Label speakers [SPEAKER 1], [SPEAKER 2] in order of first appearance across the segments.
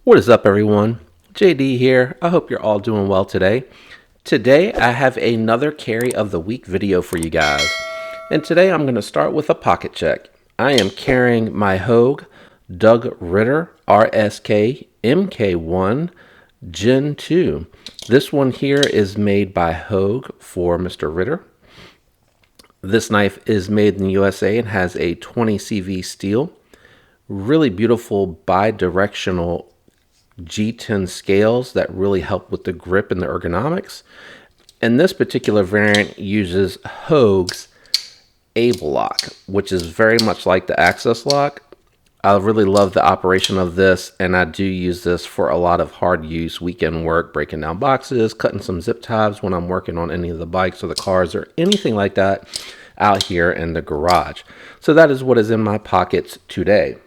[SPEAKER 1] What is up, everyone? JD here. I hope you're all doing well today. Today, I have another carry of the week video for you guys. And today, I'm going to start with a pocket check. I am carrying my Hogue Doug Ritter RSK MK1 Gen 2. This one here is made by Hogue for Mr. Ritter. This knife is made in the USA and has a 20 CV steel. Really beautiful bi-directional G10 scales that really help with the grip and the ergonomics. And this particular variant uses Hogue's Able Lock, which is very much like the Access Lock. I really love the operation of this, and I do use this for a lot of hard use weekend work, breaking down boxes, cutting some zip ties when I'm working on any of the bikes or the cars or anything like that out here in the garage. So that is what is in my pockets today.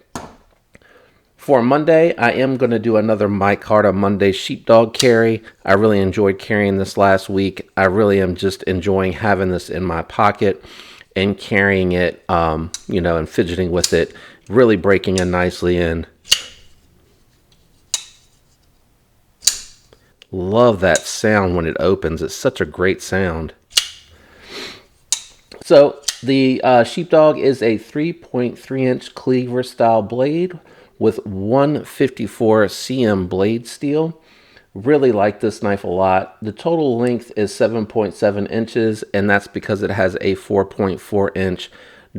[SPEAKER 1] For Monday, I am going to do another Micarta Monday Sheepdog carry. I really enjoyed carrying this last week. I really am just enjoying having this in my pocket and carrying it, and fidgeting with it, really breaking in nicely in. Love that sound when it opens. It's such a great sound. So the Sheepdog is a 3.3-inch cleaver style blade with 154 cm blade steel. Really like this knife a lot. The total length is 7.7 inches, and that's because it has a 4.4-inch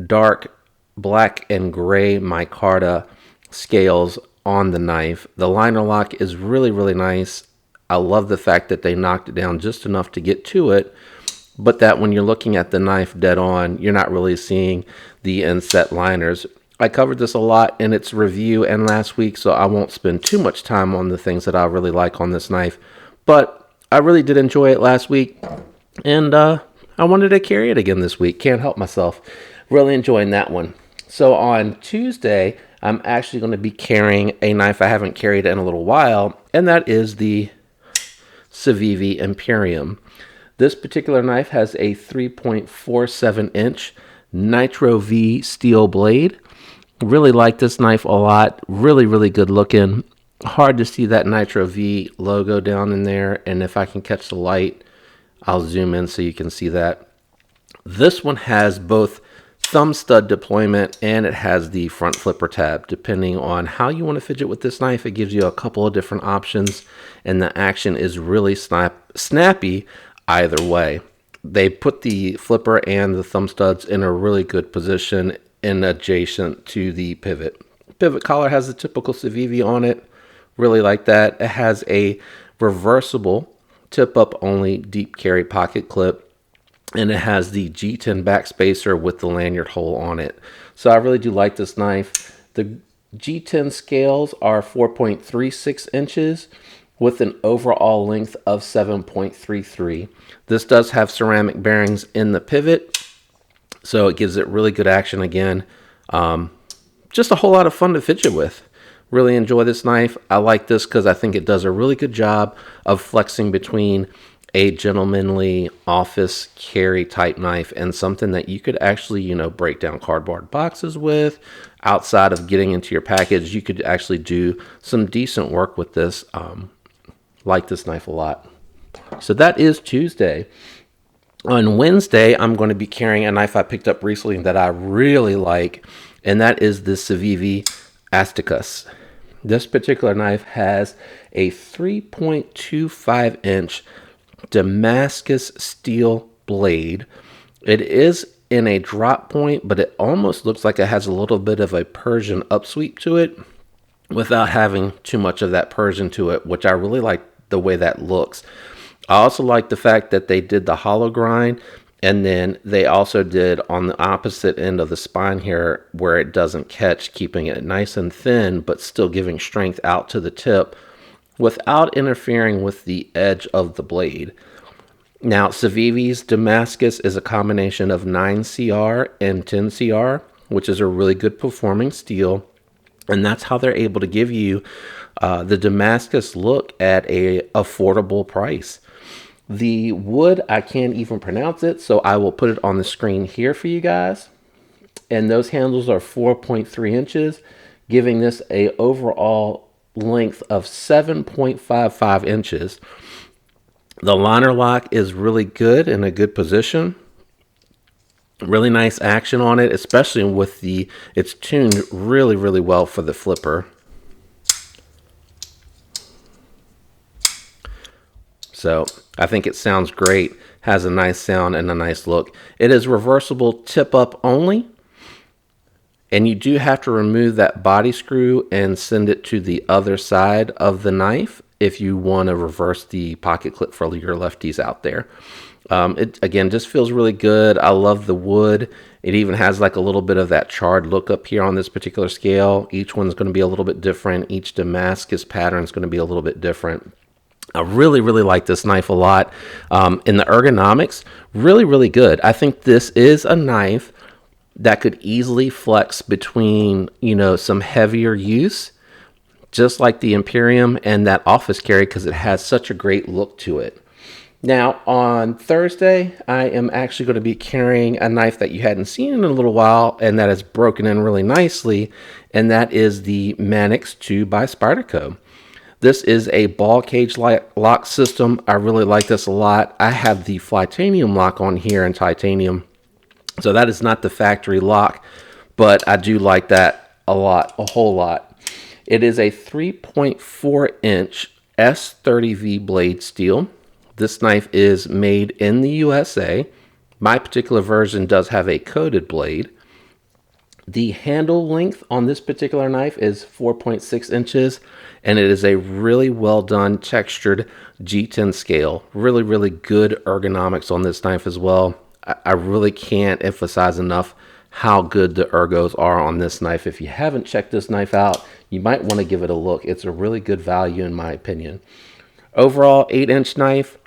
[SPEAKER 1] dark black and gray micarta scales on the knife. The liner lock is really, really nice. I love the fact that they knocked it down just enough to get to it, but that when you're looking at the knife dead on, you're not really seeing the inset liners. I covered this a lot in its review and last week, so I won't spend too much time on the things that I really like on this knife. But I really did enjoy it last week, and I wanted to carry it again this week. Can't help myself. Really enjoying that one. So on Tuesday, I'm actually going to be carrying a knife I haven't carried in a little while, and that is the Civivi Imperium. This particular knife has a 3.47-inch Nitro V steel blade. Really like this knife a lot. Really, really good looking. Hard to see that Nitro V logo down in there, and if I can catch the light, I'll zoom in so you can see that. This one has both thumb stud deployment and it has the front flipper tab. Depending on how you want to fidget with this knife, it gives you a couple of different options, and the action is really snappy either way. They put the flipper and the thumb studs in a really good position and adjacent to the pivot. Pivot collar has the typical Civivi on it. Really like that. It has a reversible tip-up only deep carry pocket clip, and it has the G10 backspacer with the lanyard hole on it. So I really do like this knife. The G10 scales are 4.36 inches with an overall length of 7.33. This does have ceramic bearings in the pivot, so it gives it really good action again. Just a whole lot of fun to fidget with. Really enjoy this knife. I like this because I think it does a really good job of flexing between a gentlemanly office carry type knife and something that you could actually, break down cardboard boxes with. Outside of getting into your package, you could actually do some decent work with this. Like this knife a lot. So that is Tuesday. On Wednesday, I'm going to be carrying a knife I picked up recently that I really like, and that is the Civivi Asticus. This particular knife has a 3.25-inch Damascus steel blade. It is in a drop point, but it almost looks like it has a little bit of a Persian upsweep to it without having too much of that Persian to it, which I really like the way that looks. I also like the fact that they did the hollow grind, and then they also did on the opposite end of the spine here where it doesn't catch, keeping it nice and thin but still giving strength out to the tip without interfering with the edge of the blade. Now, Civivi's Damascus is a combination of 9CR and 10CR, which is a really good performing steel, and that's how they're able to give you the Damascus look at a affordable price. The wood, I can't even pronounce it, so I will put it on the screen here for you guys. And those handles are 4.3 inches, giving this a overall length of 7.55 inches. The liner lock is really good, in a good position. Really nice action on it, especially with it's tuned really, really well for the flipper. So I think it sounds great, has a nice sound and a nice look. It is reversible tip up only, and you do have to remove that body screw and send it to the other side of the knife if you want to reverse the pocket clip for your lefties out there. It again just feels really good. I love the wood. It even has like a little bit of that charred look up here on this particular scale. Each one's going to be a little bit different. Each Damascus pattern is going to be a little bit different. I really, really like this knife a lot. In the ergonomics, really, really good. I think this is a knife that could easily flex between, some heavier use, just like the Imperium and that office carry, because it has such a great look to it. Now, on Thursday, I am actually going to be carrying a knife that you hadn't seen in a little while, and that is broken in really nicely, and that is the Manix 2 by Spyderco. This is a ball cage lock system. I really like this a lot. I have the Flytanium lock on here in titanium, so that is not the factory lock, but I do like that a lot, a whole lot. It is a 3.4 inch S30V blade steel. This knife is made in the USA. My particular version does have a coated blade. The handle length on this particular knife is 4.6 inches, and it is a really well done textured G10 scale. Really, really good ergonomics on this knife as well. I really can't emphasize enough how good the ergos are on this knife. If you haven't checked this knife out, you might want to give it a look. It's a really good value in my opinion. Overall, 8-inch knife.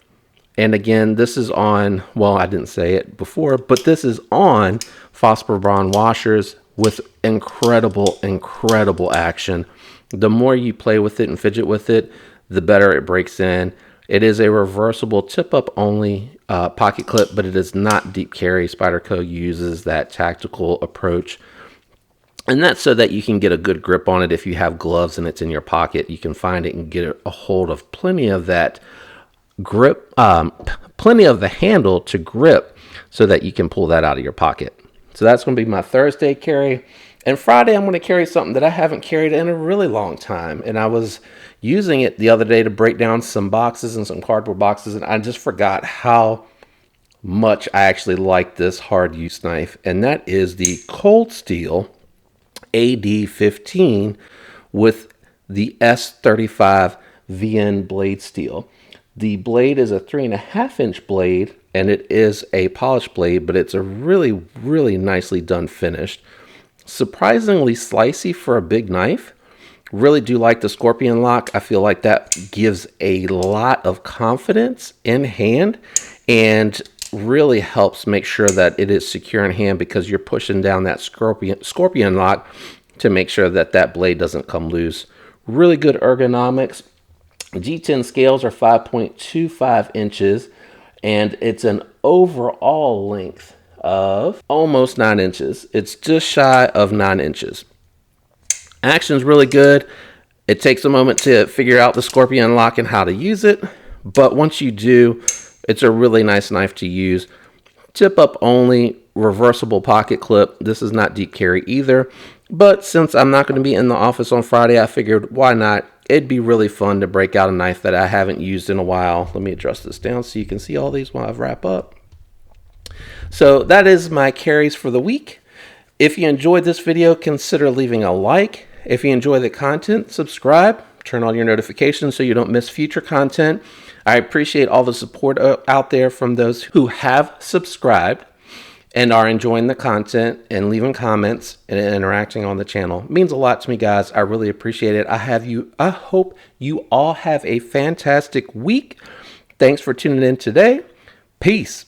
[SPEAKER 1] And again, this is on, well, I didn't say it before, but this is on Fosper Braun washers with incredible, incredible action. The more you play with it and fidget with it, the better it breaks in. It is a reversible tip-up only pocket clip, but it is not deep carry. Spyderco uses that tactical approach. And that's so that you can get a good grip on it. If you have gloves and it's in your pocket, you can find it and get a hold of plenty of that grip, plenty of the handle to grip so that you can pull that out of your pocket. So that's going to be my Thursday carry. And Friday, I'm going to carry something that I haven't carried in a really long time. And I was using it the other day to break down some boxes and some cardboard boxes, and I just forgot how much I actually like this hard use knife. And that is the Cold Steel AD15 with the S35 VN blade steel. The blade is a 3.5 inch blade, and it is a polished blade, but it's a really, really nicely done finish. Surprisingly slicey for a big knife. Really do like the Scorpion lock. I feel like that gives a lot of confidence in hand and really helps make sure that it is secure in hand, because you're pushing down that Scorpion lock to make sure that that blade doesn't come loose. Really good ergonomics. G10 scales are 5.25 inches, and it's an overall length of almost 9 inches. It's just shy of 9 inches. Action's really good. It takes a moment to figure out the Scorpion lock and how to use it, but once you do, it's a really nice knife to use. Tip up only, reversible pocket clip. This is not deep carry either, but since I'm not going to be in the office on Friday, I figured why not? It'd be really fun to break out a knife that I haven't used in a while. Let me adjust this down so you can see all these while I wrap up. So that is my carries for the week. If you enjoyed this video, consider leaving a like. If you enjoy the content, subscribe, turn on your notifications so you don't miss future content. I appreciate all the support out there from those who have subscribed and are enjoying the content and leaving comments and interacting on the channel. It means a lot to me, guys. I really appreciate it. I hope you all have a fantastic week. Thanks for tuning in today. Peace.